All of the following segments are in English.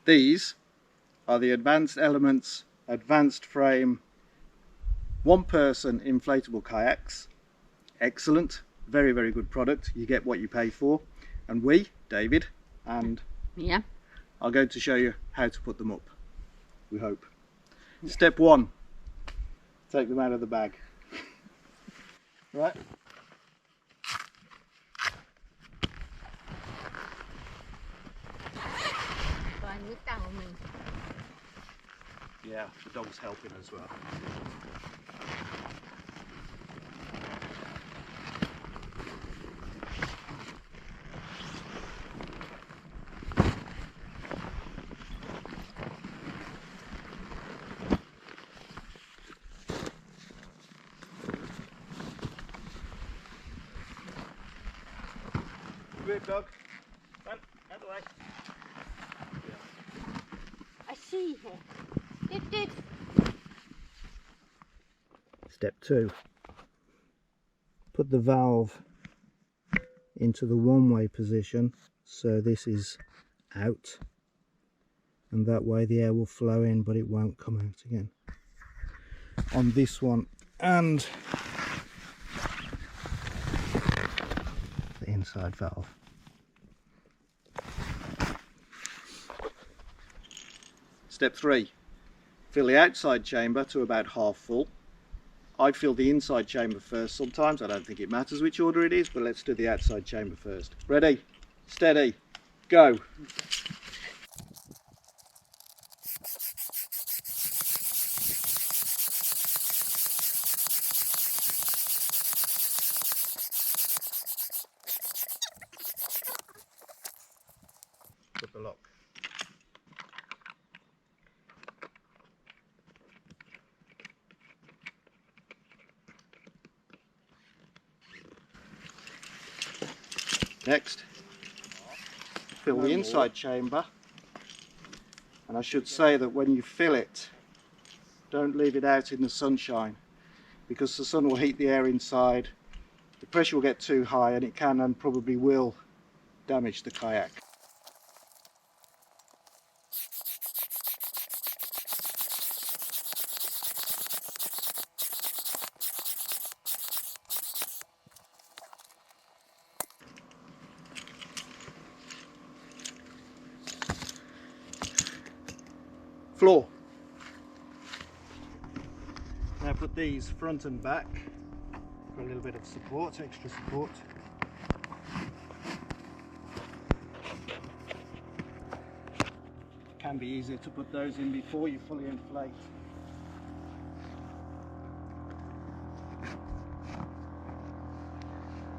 These are the Advanced Elements Advanced Frame one-person inflatable kayaks. Excellent, very, very good product. You get what you pay for. And we, David and are going to show you how to put them up, we hope. Step one, take them out of the bag. Right. Yeah, the dog's helping as well. Good dog. Run, out the way. Yeah. I see her. Did. Step two. Put the valve into the one-way position, so this is out, and that way the air will flow in but it won't come out again. On this one and the inside valve. Step three, fill the outside chamber to about half full. I fill the inside chamber first sometimes. I don't think it matters which order it is, but let's do the outside chamber first. Ready, steady, go. Put the lock. Next, fill the inside chamber, and I should say that when you fill it, don't leave it out in the sunshine, because the sun will heat the air inside, the pressure will get too high, and it can and probably will damage the kayak. Floor. Now put these front and back for a little bit of support, extra support. It can be easier to put those in before you fully inflate.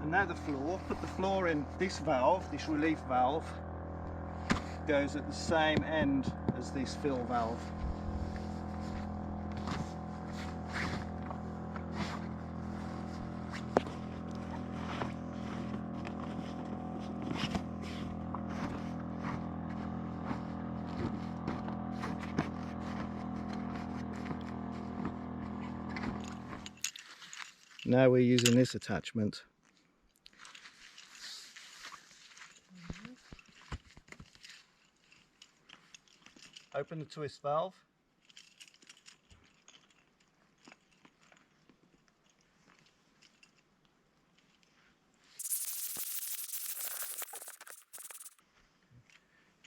And now the floor, put the floor in. This valve, this relief valve, goes at the same end as this fill valve. Now we're using this attachment. Open the twist valve.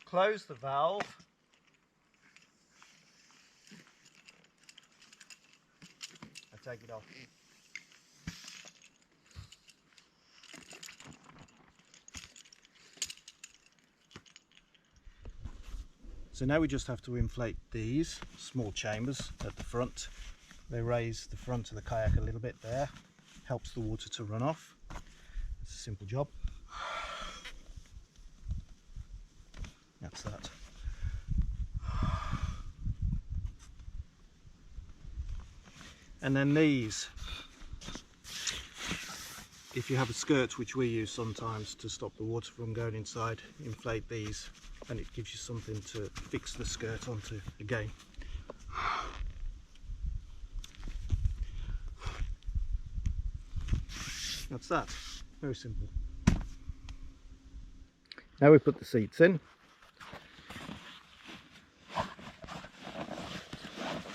Close the valve. And take it off. So now we just have to inflate these small chambers at the front. They raise the front of the kayak a little bit there, helps the water to run off. It's a simple job. That's that. And then these, if you have a skirt, which we use sometimes to stop the water from going inside, inflate these and it gives you something to fix the skirt onto again. That's that. Very simple. Now we put the seats in.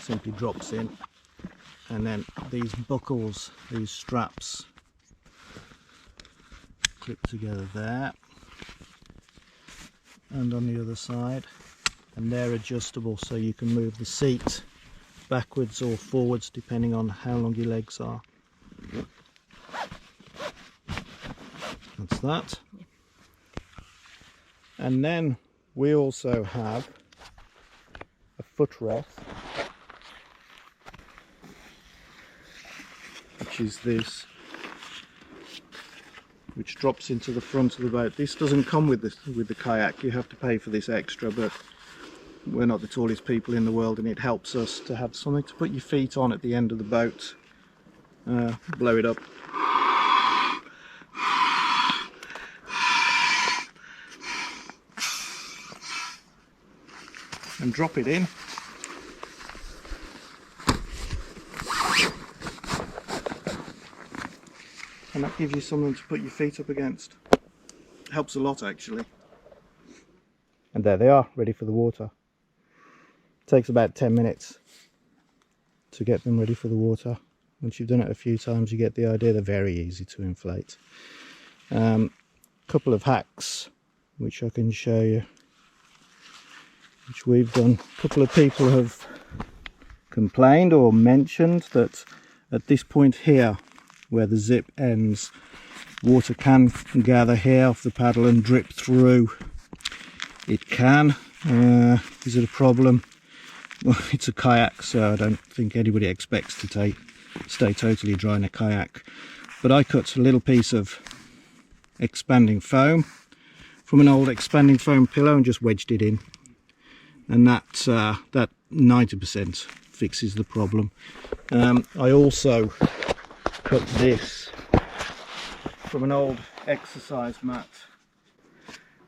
simply drops in, and then these buckles, these straps, clip together there and on the other side, and they're adjustable so you can move the seat backwards or forwards depending on how long your legs are. That's that. And then we also have a footrest, which is this, which drops into the front of the boat. This doesn't come with the kayak, you have to pay for this extra, but we're not the tallest people in the world and it helps us to have something to put your feet on at the end of the boat. Blow it up. And drop it in. And that gives you something to put your feet up against. Helps a lot actually. And there they are, ready for the water. Takes about 10 minutes to get them ready for the water. Once you've done it a few times you get the idea. They're very easy to inflate. Couple of hacks which I can show you, which we've done. A couple of people have complained or mentioned that at this point here where the zip ends, water can gather here off the paddle and drip through. It can. Is it a problem? Well, it's a kayak, so I don't think anybody expects to stay totally dry in a kayak. But I cut a little piece of expanding foam from an old expanding foam pillow and just wedged it in, and that 90% fixes the problem. I also cut this from an old exercise mat.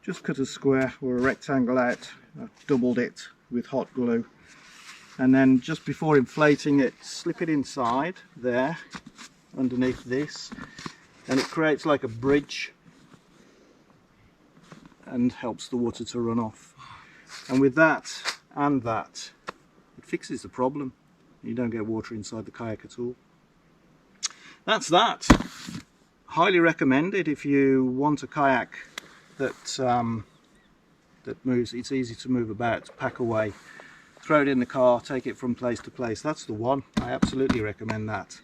Just cut a square or a rectangle out, doubled it with hot glue, and then just before inflating it, slip it inside there underneath this, and it creates like a bridge and helps the water to run off. And with that and that, it fixes the problem. You don't get water inside the kayak at all. That's that. Highly recommended if you want a kayak that moves. It's easy to move about, pack away, throw it in the car, take it from place to place. That's the one. I absolutely recommend that.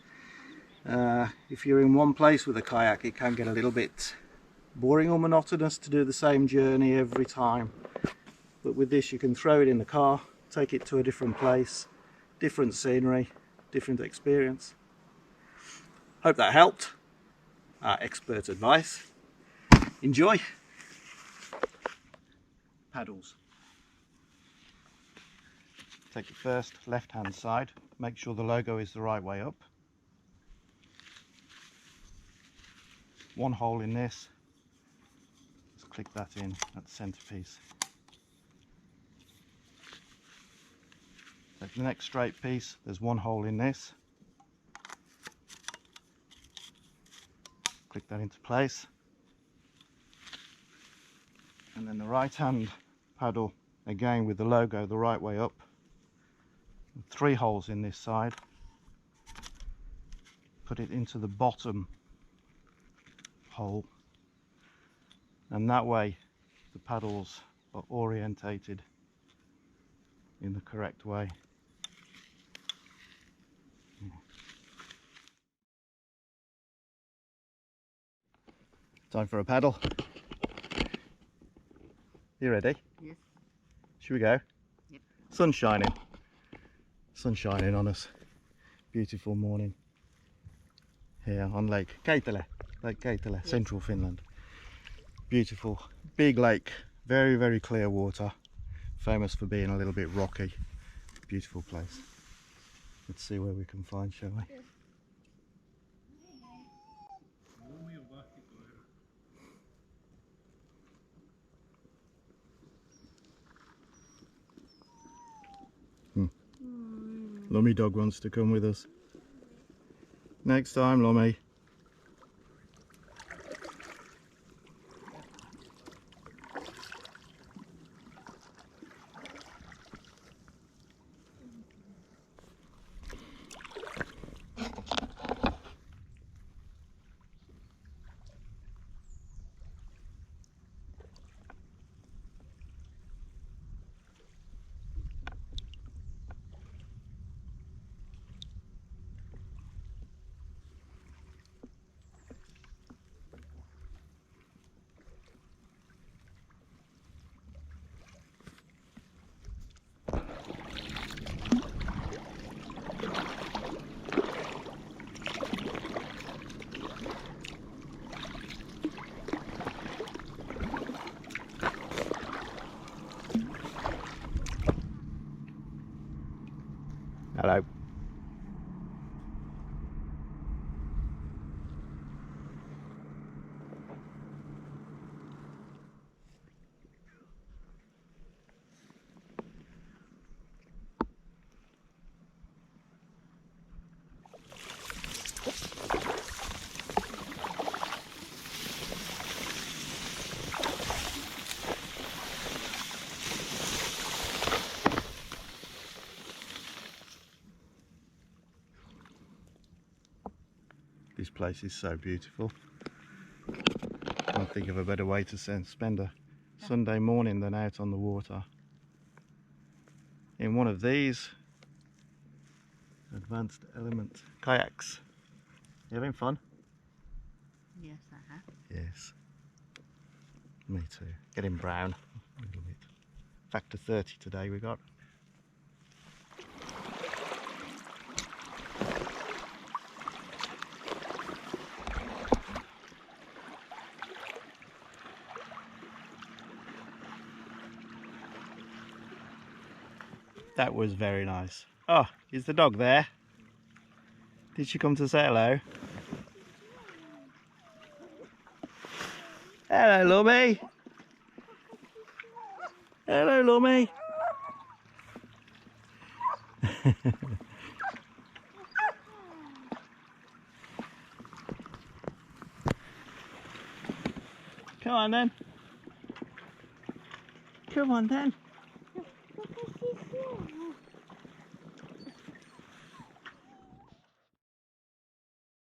If you're in one place with a kayak, it can get a little bit boring or monotonous to do the same journey every time. But with this, you can throw it in the car, take it to a different place, different scenery, different experience. Hope that helped. Expert advice. Enjoy. Paddles. Take the first left hand side, make sure the logo is the right way up. One hole in this, just click that in at the centerpiece. Take the next straight piece, there's one hole in this. Click that into place. And then the right hand paddle, again with the logo the right way up. 3 holes in this side. Put it into the bottom hole. And that way the paddles are orientated in the correct way. Time for a paddle. You ready? Yes. Should we go? Yep. Sun shining. Sun shining on us. Beautiful morning here on Lake Keitele. Lake Keitele, yes. Central Finland. Beautiful, big lake, very, very clear water. Famous for being a little bit rocky. Beautiful place. Let's see where we can find, shall we? Yes. Lummy dog wants to come with us. Next time, Lummy. This place is so beautiful. Can't think of a better way to spend a Sunday morning than out on the water. In one of these advanced element kayaks. You having fun? Yes, I have. Yes. Me too. Getting brown a little bit. Factor 30 today we got. That was very nice. Oh, is the dog there? Did she come to say hello? Hello, Lummy. Hello, Lummy. Come on then. Come on then.